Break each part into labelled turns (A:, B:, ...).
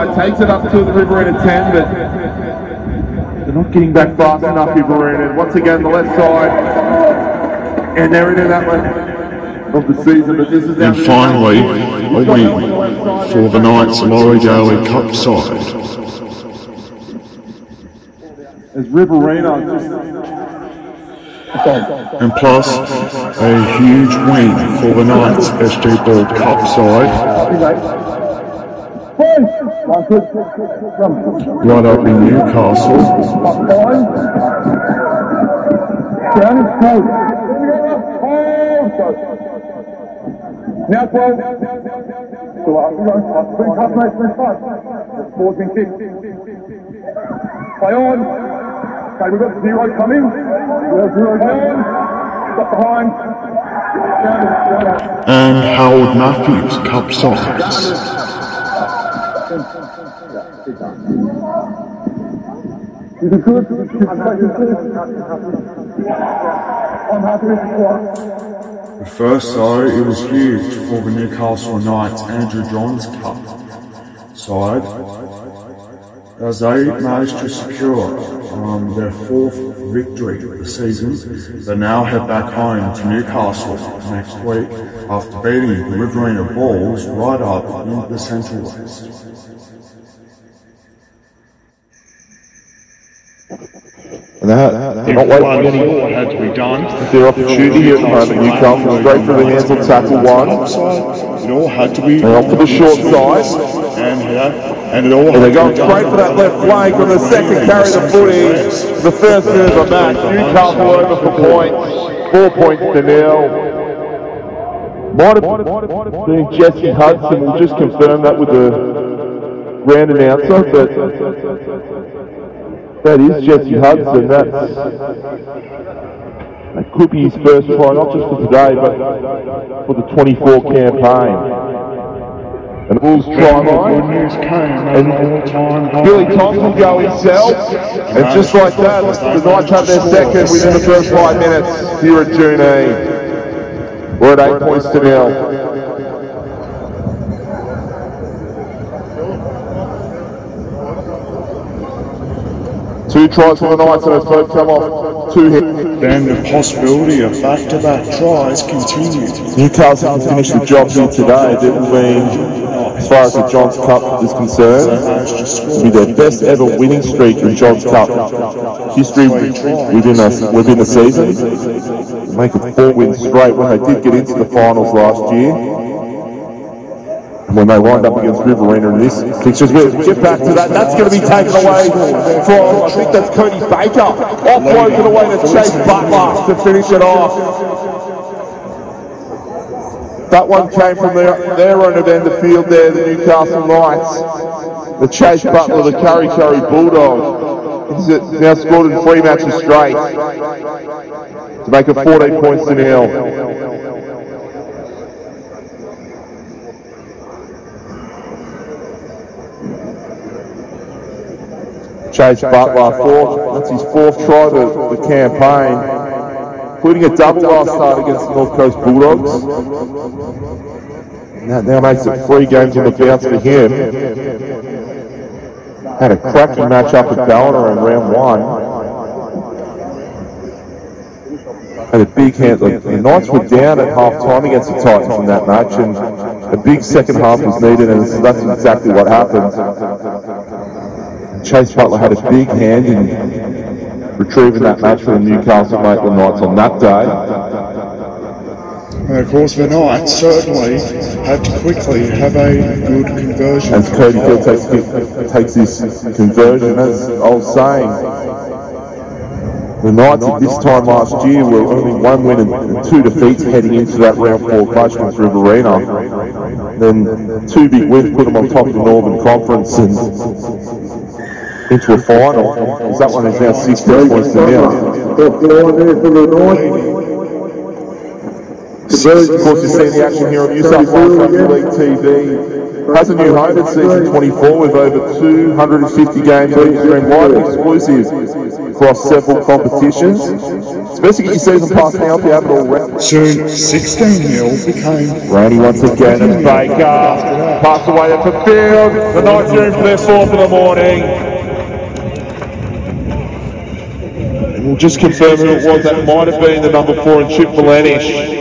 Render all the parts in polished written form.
A: side, takes it up to the Riverina 10, but they're not getting back fast enough, Riverina. Once again, the left side, and they're in that one of the season. But this is
B: and finally, a win for the Knights Laurie Daly Cup side.
A: As Riverina just...
B: And plus, a huge win for the Knights SG Ball Cup side. Right up in Newcastle.
C: Now 12. Ball's been kicked. Play on. Okay, we've got 0 coming. 0 coming. Stop behind.
B: And Howard Matthews Cup sides. First though, it was huge for the Newcastle Knights Andrew Johns Cup side, as they managed to secure their 4th victory of the season. They now head back home to Newcastle next week after beating the Riverina Bulls right up in the Central West.
D: And they're not waiting for any
B: more had to be done.
D: Their opportunity here at the moment. Newcastle straight through the hands on tackle 1.
B: It all had to be.
D: They're off to the short side.
B: And it all.
D: And they're going straight for that left flank on the second carry the footy. The first move of match. Newcastle over for points. 4 points to 0. Might have been Jesse Hudson. We'll just confirm that with the ground announcer, but that is Jesse Hudson. That could be his first try, not just for today, but for the 24 campaign. And Bulls try line. And Billy Thompson will go himself. And just like that, the Knights have their second within the first 5 minutes here at Junee. We're at 8 points to 0. 2 tries for the Knights, and as both come off 2 hits.
B: Then the possibility of back-to-back tries continued.
D: Newcastle can finish the job here today. It will be, as far as the Johns Cup is concerned, will be their best ever winning streak in Johns Cup history within the season. Make it 4 wins straight when they did get into the finals last year. When they lined up against Riverina in this fixture. We'll get back to that. That's going to be taken away from, I think that's Cody Baker. Offloads it away to Chase Butler to finish it off. That one came from their end of the field there, the Newcastle Knights. The Chase Butler, the Curry Bulldog. He's now scored in 3 matches straight to make it 14 points to 0. Chase Butler, that's his 4th try of the campaign, including a double last start against the North Coast Bulldogs. Now makes it 3 games on the bounce for him. Had a cracking match up at Ballina in round 1. Had a big hand. The Knights were down at half-time against the Titans in that match, and a big second half was needed, and that's exactly what happened. Chase Butler had a big hand in retrieving that match for the Newcastle Maitland Knights on that day.
B: And of course the Knights certainly had to quickly have a good conversion.
D: As Cody Field takes this conversion, as I was saying, the Knights at this time last year were only 1 win and 2 defeats heading into that round 4 clash against Riverina. Then 2 big wins put them on top of the Northern Conference and into a final, because that one is now 16 points to 0. Of course, you're seeing the action here on New South Wales Rugby League TV. Has a new home at season 24 with over 250 games being streamed live exclusive across several competitions. It's best to get your season pass now if you haven't already.
B: Soon, 16-0 became...
D: Randy once again, and Baker pass away at the field. The Knights are in for their 4th of the morning. And we'll just confirm who it was. That might have been the number 4 in Chip Valenish.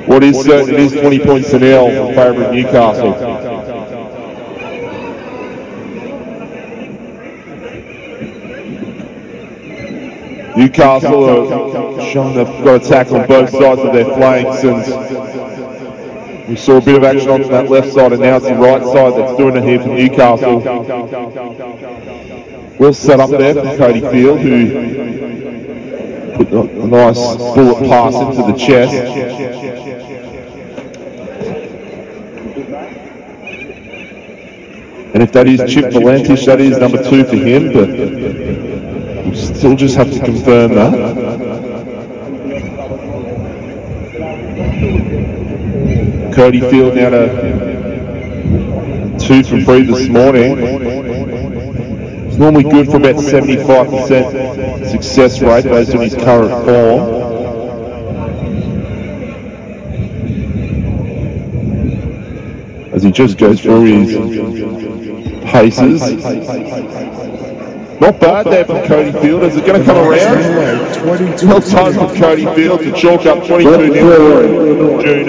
D: What is certain, it is 20 points to nil in favour of Newcastle. Newcastle are showing they've got attack on both sides of their flanks, and we saw a bit of action on that left side, and now it's the right side that's doing it here for Newcastle. Well set up there from Cody Field, who put a nice bullet pass into the chest. And if that is Chip Valentish, that is number 2 for him, but still just have to confirm that. Cody Field now to 2 from 3 this morning. It's normally good for about 75% success rate based on his current form. As he just goes through his paces. Not bad there from Cody Field. Is it going to come around? Well time from Cody Field to chalk up 22-0 for June.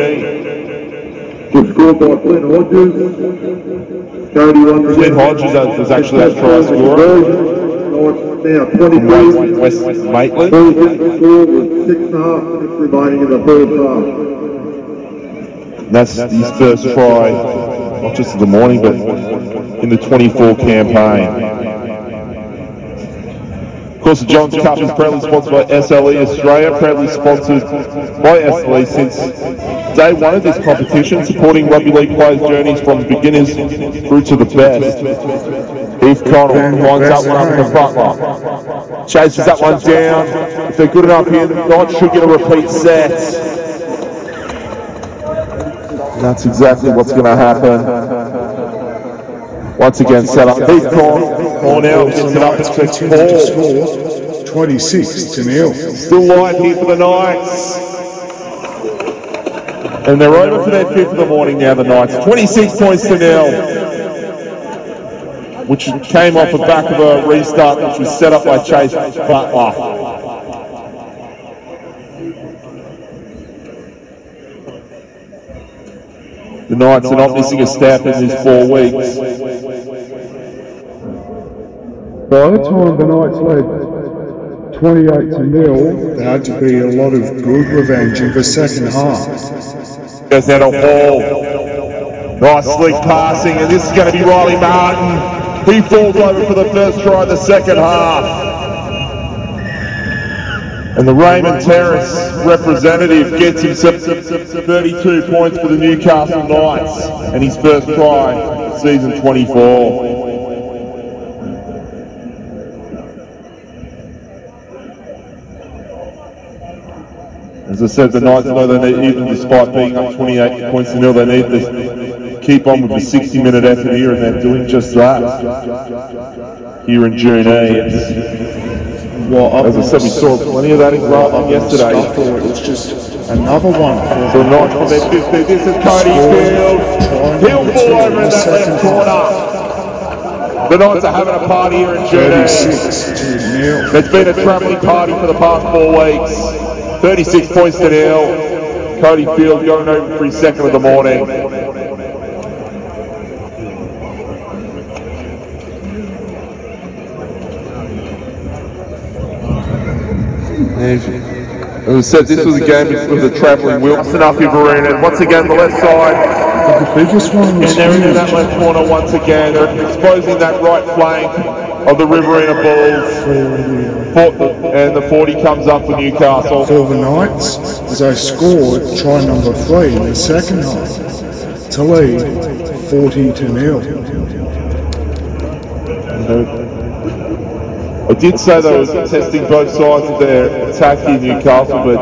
C: Good score by Flynn Hodges. Cody once
D: Flynn Hodges was actually that try scorer.
C: Now 22.
D: West Maitland.
C: The score was 6.5 minutes remaining in the third half.
D: That's his first try, not just in the morning, but in the 24 campaign. Of course, the Johns Cup is proudly sponsored by SLE Australia, proudly sponsored by SLE since day 1 of this competition, supporting rugby league players' journeys from beginners through to the best. Heath Connell winds up one up in the butler. Chases that one down. If they're good enough here, the Knights should get a repeat set. And that's exactly what's going to happen. Once again, set up. Heath Cornell gets it up to Paul.
B: 26-0.
D: Still light here for the Knights. And they're over for their 5th of the morning now, the Knights. 26 points to nil. Which came off the back of a restart which was set up by Chase Butler. The Knights are not missing a step in these 4 weeks.
B: By the time the Knights led 28-0, there had to be a lot of good revenge in the second half.
D: Goes down to Hall. Nice slick passing, and this is going to be Riley Martin. He falls over for the first try of the second half. And the Raymond Terrace representative gets himself 32 points for the Newcastle Knights and his first try, season 24. As I said, the Knights know they need, even despite being up 28 points to nil, they need to keep on with the 60-minute effort here, and they're doing just that here in June 8.
B: Well,
D: as I said, we saw plenty of that in yesterday.
B: It was just another one for
D: the Knights for their 50. This is Cody Field. He'll fall over in that left corner. The Knights are having a party here in June 8. It's been a travelling party for the past 4 weeks. 36 points to nil. Cody Field going over for his 2nd of the morning. As I said, this was a game with a travelling wheel. Enough Arena. Once again, the left side.
B: The biggest one was
D: and they're in that left corner once again. They're exposing that right flank of the Riverina Bulls. And the 40 comes up for Newcastle.
B: For the Knights, as they scored try number 3 in the second half to lead 40-0.
D: I did say they were testing both sides of their attack here, Newcastle, but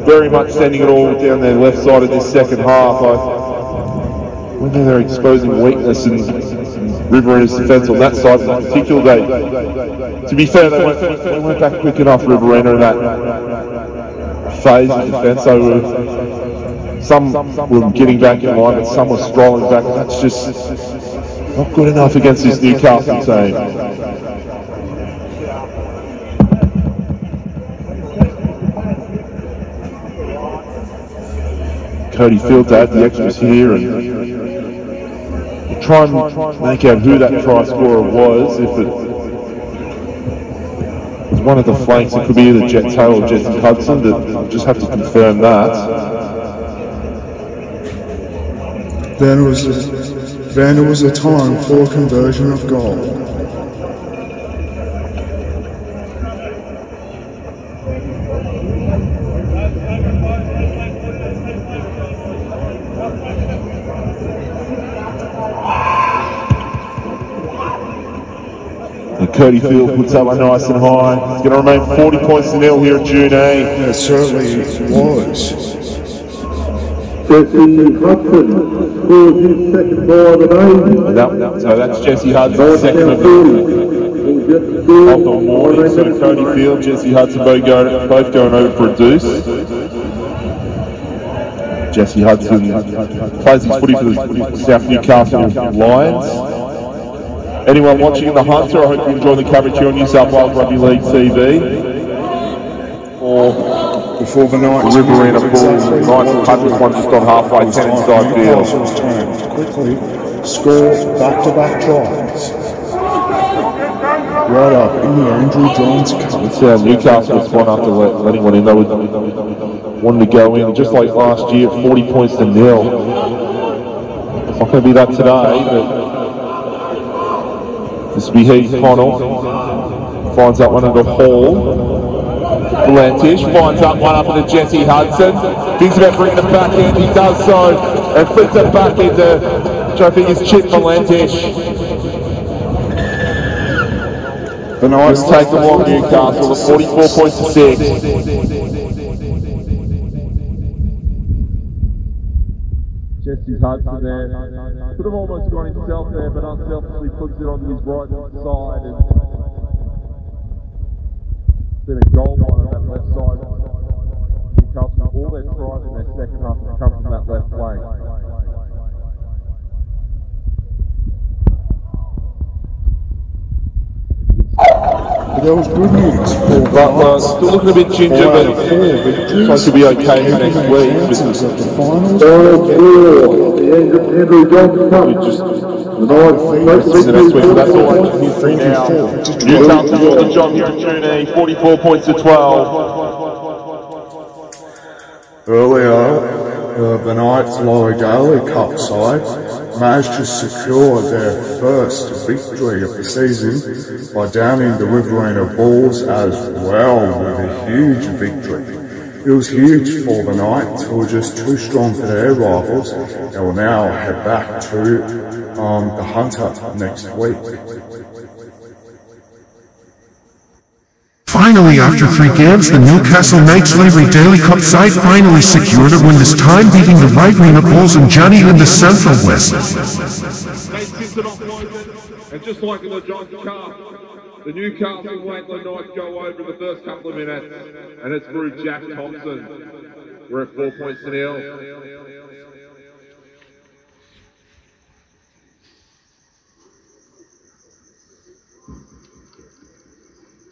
D: very much sending it all down their left side in this second half. Whether they're exposing weakness and Riverina's defence on that side of that particular day. To be fair, they went back quick enough, Riverina, in that phase of defence. Some were getting back in line, but some were strolling back, and that's just not good enough against this Newcastle team. Cody Field to add the extras here and try and make out who that try scorer was. If it was one of the flanks, it could be either Jet Taylor or Jesse Hudson, but we'll just have to confirm that.
B: Then it was a time for a conversion of goal.
D: Cody Field puts that one nice and high. It's going to remain 40 points to nil here at June A.
B: It certainly was.
C: Jesse Hudson scores his second goal of the day.
D: So that's Jesse Hudson's second of the morning. So Cody Field, Jesse Hudson both going over for a deuce. Jesse Hudson plays his footy for the South Newcastle Lions. Anyone watching in the Hunter, I hope you enjoy the coverage here on New South Wales Rugby League TV.
B: Before the Knights,
D: Riverina Bulls, Knights and Hunters one just on halfway, 10 inside field.
B: Quickly score back-to-back tries. Right up in the Andrew Johns Cup.
D: Let's see how Newcastle respond after letting one in. They wanted to go in just like last year, 40 points to nil. It's not going to be that today, but this will be Heath Connell. Finds that one into Hall. Blantish finds that one up into Jesse Hudson. Thinks about bringing it back in. He does so. And flicks it back into, which I think is Chip Blantish.
B: The Knights
D: take them on Newcastle with 44 points to 6. Jesse Hudson there. Could have almost gone himself there, but unselfishly puts it onto his right side. And been a goal line on that left side. Newcastle, all their tries in their second half have come from that left flank.
B: But that was good news for
D: Butler, still looking a bit ginger, but looks like he'll be okay for next week.
B: The finals.
C: Andrew Johns Cup.
D: The next week, that's all I can hear for now. Newcastle for the job here at June A, 44 points to 12.
B: Earlier, the Knights Lower Daly Cup side managed to secure their first victory of the season by downing the Riverina Bulls as well with a huge victory. It was huge for the Knights, who were just too strong for their rivals. They will now head back to the Hunter next week.
E: Finally, after 3 games, the Newcastle Knights Livery Daily Cup side finally secured a win, this time beating the Riverina Bulls and Johnny in the Central West.
A: And just like in the Johns Cup, the Newcastle Wakeland Knights go over in the first couple of minutes, and it's through Jack Thompson. We're at 4 points to nil.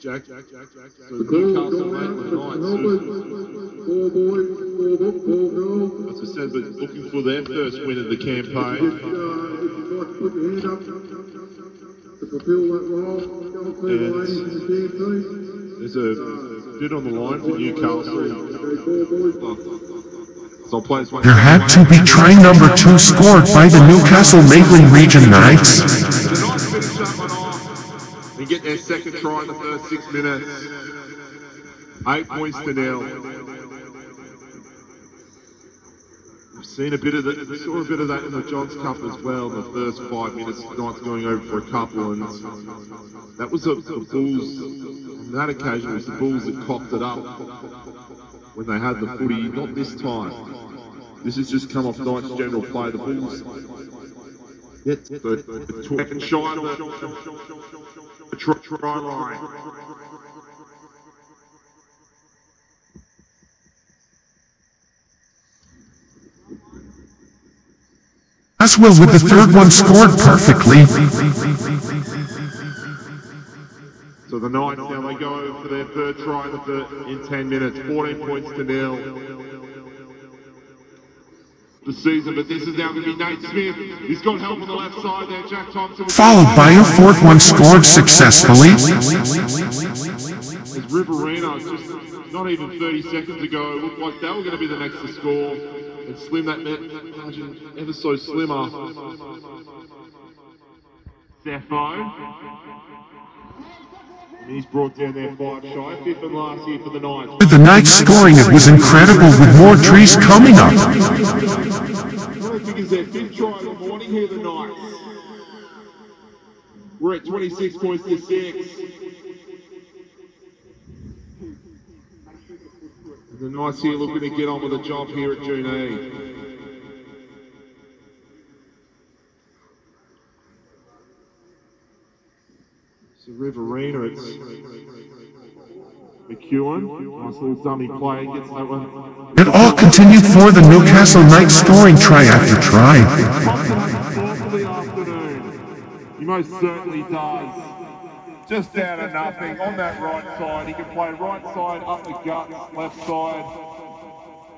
A: Jack. So the Newcastle Wakeland Knights, as I said, but looking for their first win of the campaign. There's a bit on the line for Newcastle.
E: There had to be try number 2 scored by the Newcastle Maitland Region Knights.
A: And get their second try in the first 6 minutes. 8 points to nil. We've seen a bit of that. We saw a bit of that in the Johns Cup as well. In the first 5 minutes, Knights going over for a couple, and that was the Bulls. On that occasion, it was the Bulls that cocked it up when they had the footy. Not this time. This has just come off Knights' general play. The Bulls Yet the second shy of the try line.
E: As well with the third one scored perfectly.
A: So the Knights now, they go over for their third try in 10 minutes, 14 points to nil. The season, but this is now going to be Nate Smith. He's got help on the left side there. Jack Thompson.
E: Followed by a fourth one scored successfully.
A: As Riverina, just not even 30 seconds ago, looked like they were going to be the next to score. And slim that margin ever so slimmer. Cepho. And he's brought down their 5 shy, 5th and last year for the Knights.
E: With the Knights scoring, it was incredible with more trees coming up.
A: What I think is their 5th try of the morning here, the Knights. We're at 26 points to 6. The Knights here looking to get on with the job here at June E. So Riverina, it's McEwen. Nice little dummy play, gets that one.
E: It all continued for the Newcastle Knights scoring try after try.
A: For the afternoon. He most certainly does. Just out of nothing on that right side. He can play right side, up the guts, left side.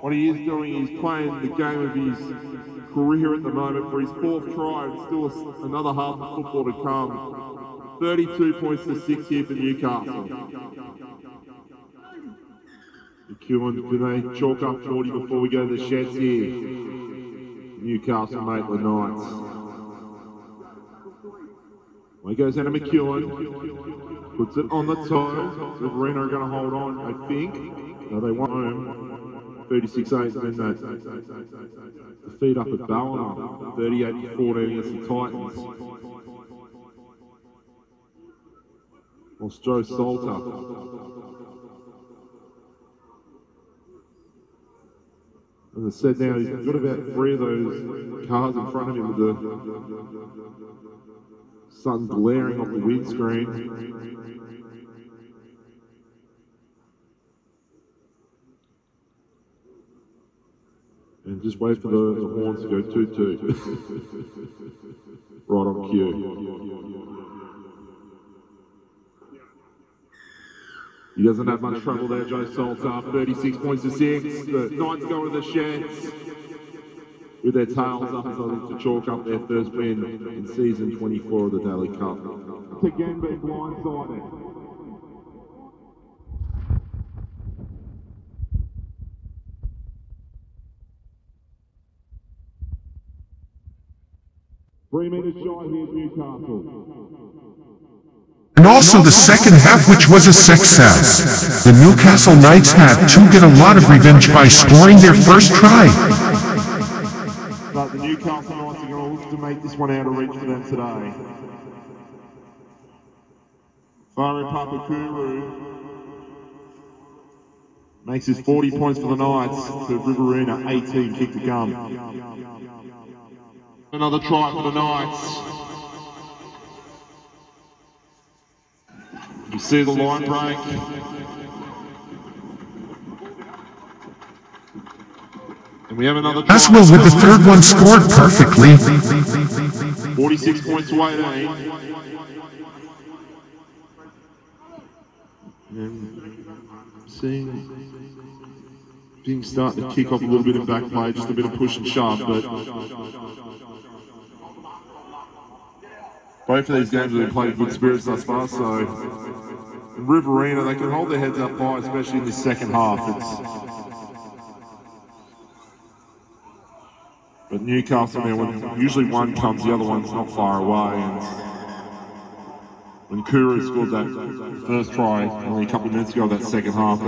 A: What he is doing, he's playing the game of his career at the moment for his 4th try, and still another half of football to come. 32 points to 6 here for Newcastle. McEwen, do they chalk up 40 before we go to the sheds here? Newcastle Maitland Knights. Well, he goes down to McEwen, puts it on the toe. Riverina are going to hold on, I think. No, they won't home. 36-8, then that defeat up at Ballina. 38-14 against the Titans. Whilst Joe Salter. As I said now, he's got about 3 of those cars in front of him with the sun glaring off the windscreen. And just wait for the horns to go toot-toot. Right on cue. He doesn't have much trouble there, Joe Salter. 36 points to 6. The Knights go to the sheds with their tails up as they look to chalk up their first win in season 24 of the Daily Cup. Again, being blindsided. Three minutes shy here at Newcastle.
E: And also the second half, which was a success. The Newcastle Knights had to get a lot of revenge by scoring their first try.
A: But the Newcastle Knights are going to look to make this one out of reach for them today. Faru Papakuru makes his 40 points for the Knights to Riverina, 18 kick to come. Another try for the Knights. You see the line break. And we have another try.
E: As well with the third one scored perfectly.
A: 46 points to 18. And seeing things starting to kick off a little bit in back play, just a bit of push and shove, but both of these games have been played with good spirits thus far, so in Riverina, they can hold their heads up high, especially in this second half. But Newcastle, now, when usually one comes, the other one's not far away. And when Kuru scored that first try only a couple of minutes ago, that second half,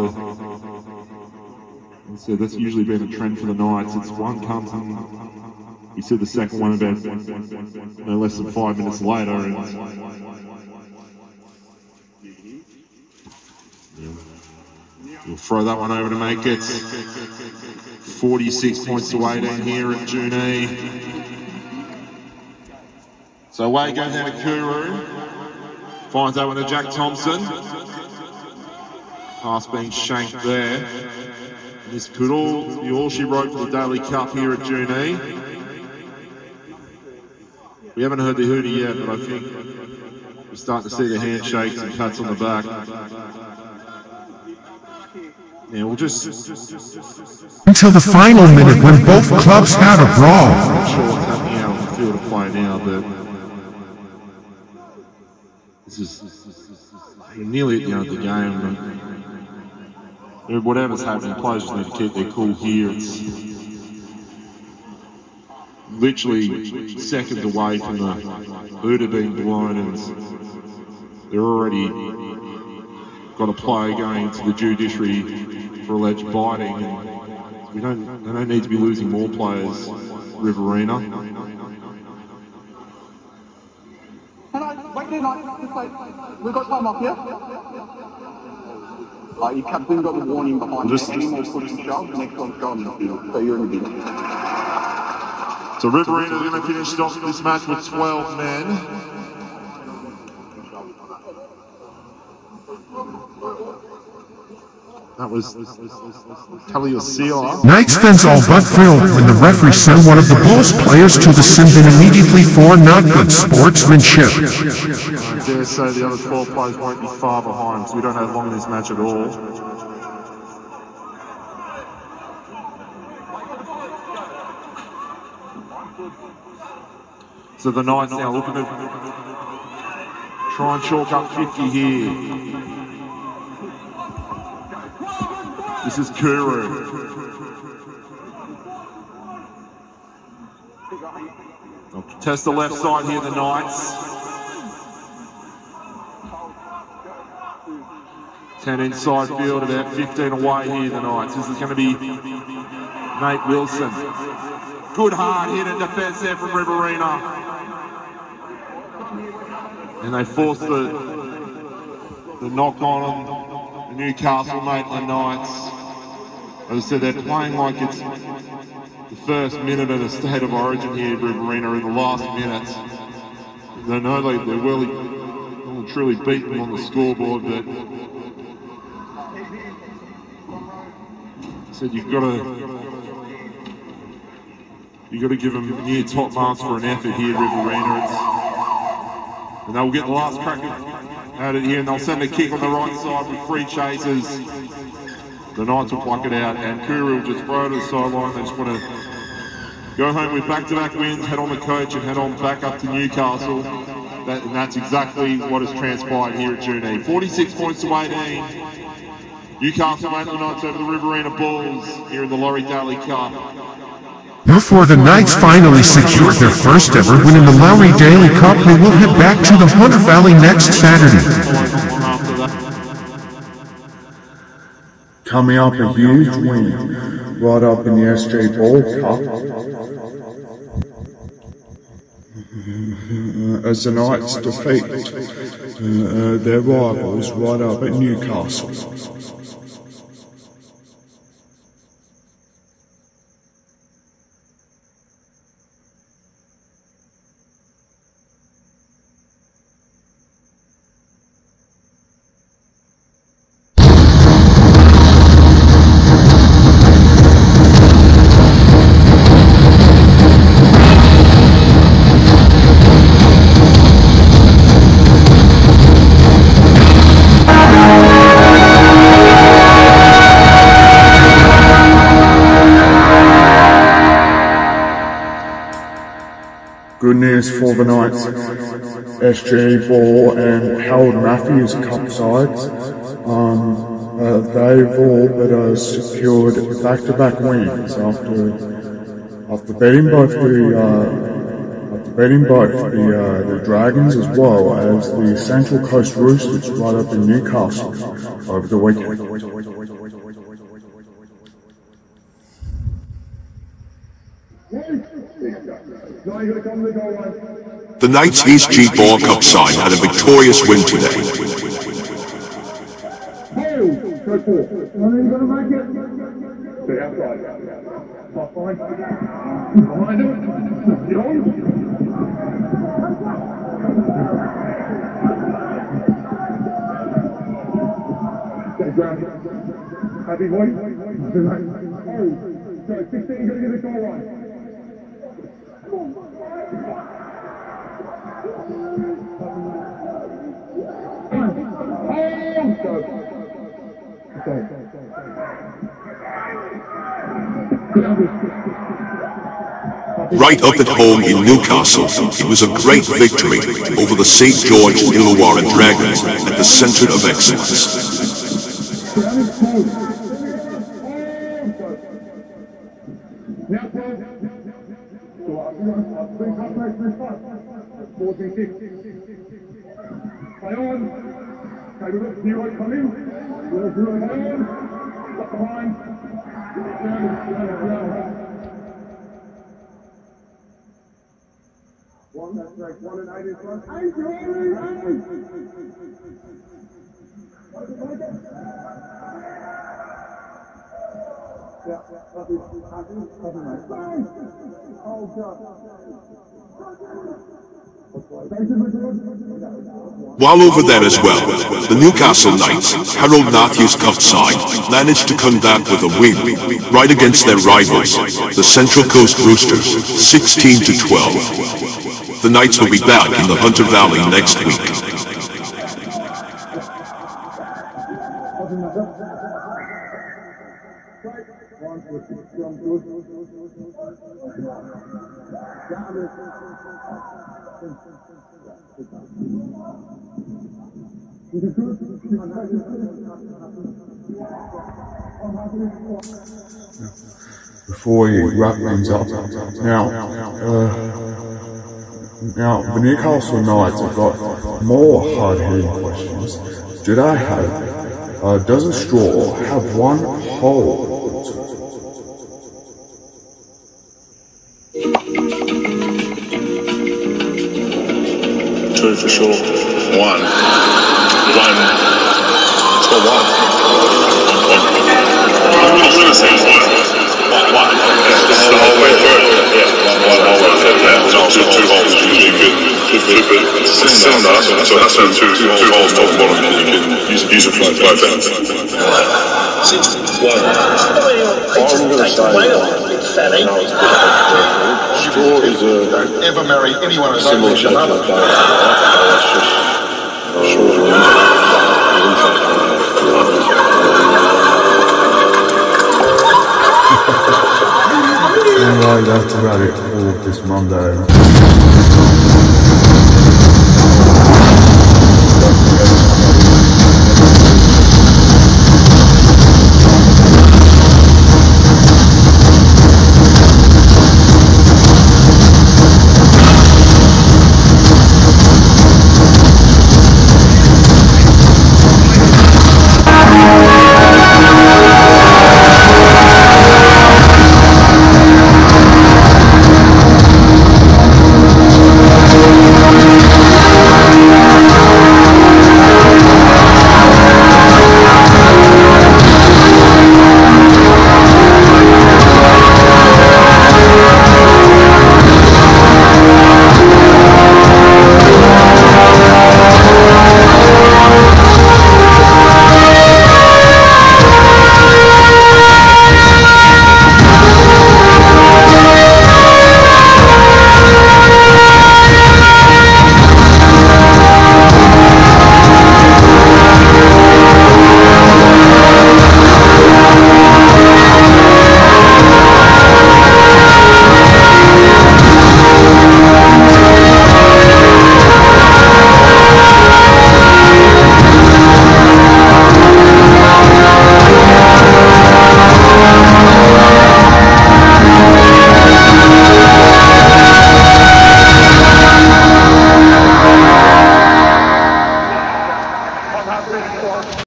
A: so that's usually been a trend for the Knights. It's one comes and we see the second one about no less than 5 minutes later, and we'll throw that one over to make it 46 points to 18 here at June E. So away goes down to Kuru. Finds that one to Jack Thompson. Pass being shanked there. And this could all be all she wrote for the Daily Cup here at Junee. We haven't heard the hootie yet, but I think we're starting to see the handshakes and pats on the back. Yeah, we'll just...
E: Until the final minute when both clubs had a brawl.
A: I'm not sure what's happening out on the field of play now, but... We're nearly at the end of the game. But whatever's happening, players just need to keep their cool here. It's literally seconds away from the hooter being blown, and they're already got a player going to the judiciary for alleged biting. And they don't need to be losing more players, Riverina.
F: We've got time off here. Your captain got the warning behind you. Any more push and shove, the next one's gone in the field. So you're in the field.
A: So Riverina are going to finish off this match with 12 men. That was Taliosila.
E: Knights fans all but thrilled when the referee sent one of the Bulls players to the sin bin immediately for not good sportsmanship.
A: I dare say the other 12 players won't be far behind, so we don't have long in this match at all. So the Knights now looking to try and chalk up 50 here. This is Kuru. They'll test the left side here, the Knights. 10 inside field, about 15 away here, the Knights. This is going to be Nate Wilson. Good hard hit in defence there from Riverina. And they force the knock on the Newcastle Maitland Knights. As I said, they're playing like it's the first minute of the State of Origin here, Riverina, in the last minute. They know they're well truly beaten them on the scoreboard, but I said you've got to give them near top marks for an effort here, Riverina. And they'll get the last crack at it here, and they'll send a kick on the right side with free chasers. The Knights will pluck it out, and Kuru will just throw it to the sideline. They just want to go home with back-to-back wins, head on the coach, and head on back up to Newcastle. And that's exactly what has transpired here at Junee. 46 points to 18. Newcastle Maitland Knights over the Riverina Bulls here in the Laurie Daly Cup.
E: Before the Knights finally secured their first ever win in the Lowry Daily Cup, they will head back to the Hunter Valley next Saturday.
B: Coming up, a huge win right up in the SJ Ball Cup as the Knights defeat their rivals right up at Newcastle. Good news for the Knights. SG Ball and Harold Matthews Cup sides. They've all but secured back-to-back wins after beating both the Dragons as well as the Central Coast Roosters right up in Newcastle over the weekend.
G: The Knights SG Ball Cup side had a victorious win today.
C: Behind him. Happy boy? Oh, sorry, 16, you're going to get the goal line.
G: Right up at home in Newcastle, it was a great victory over the St. George Illawarra Dragons at the Centre of Excellence.
C: One, that's right, 1 and 8 in front.
G: While over there as well, the Newcastle Knights, Harold Matthews' Cup side, managed to come back with a win right against their rivals, the Central Coast Roosters, 16-12. The Knights will be back in the Hunter Valley next week.
B: Before we wrap things up, now the Newcastle Knights have got more hard-hitting questions. Do they have, does a straw have one hole?
H: Two for sure. One. It's got one. I'm going to say one. This is the whole way through. Yeah, one whole way through. Yeah, it's also 2 holes. You can it's a cylinder, so it has to have two holes top and bottom, and you can use it for both ends. Straw is don't ever marry anyone who's similar to another.
B: Anyway, that's about it for this Monday.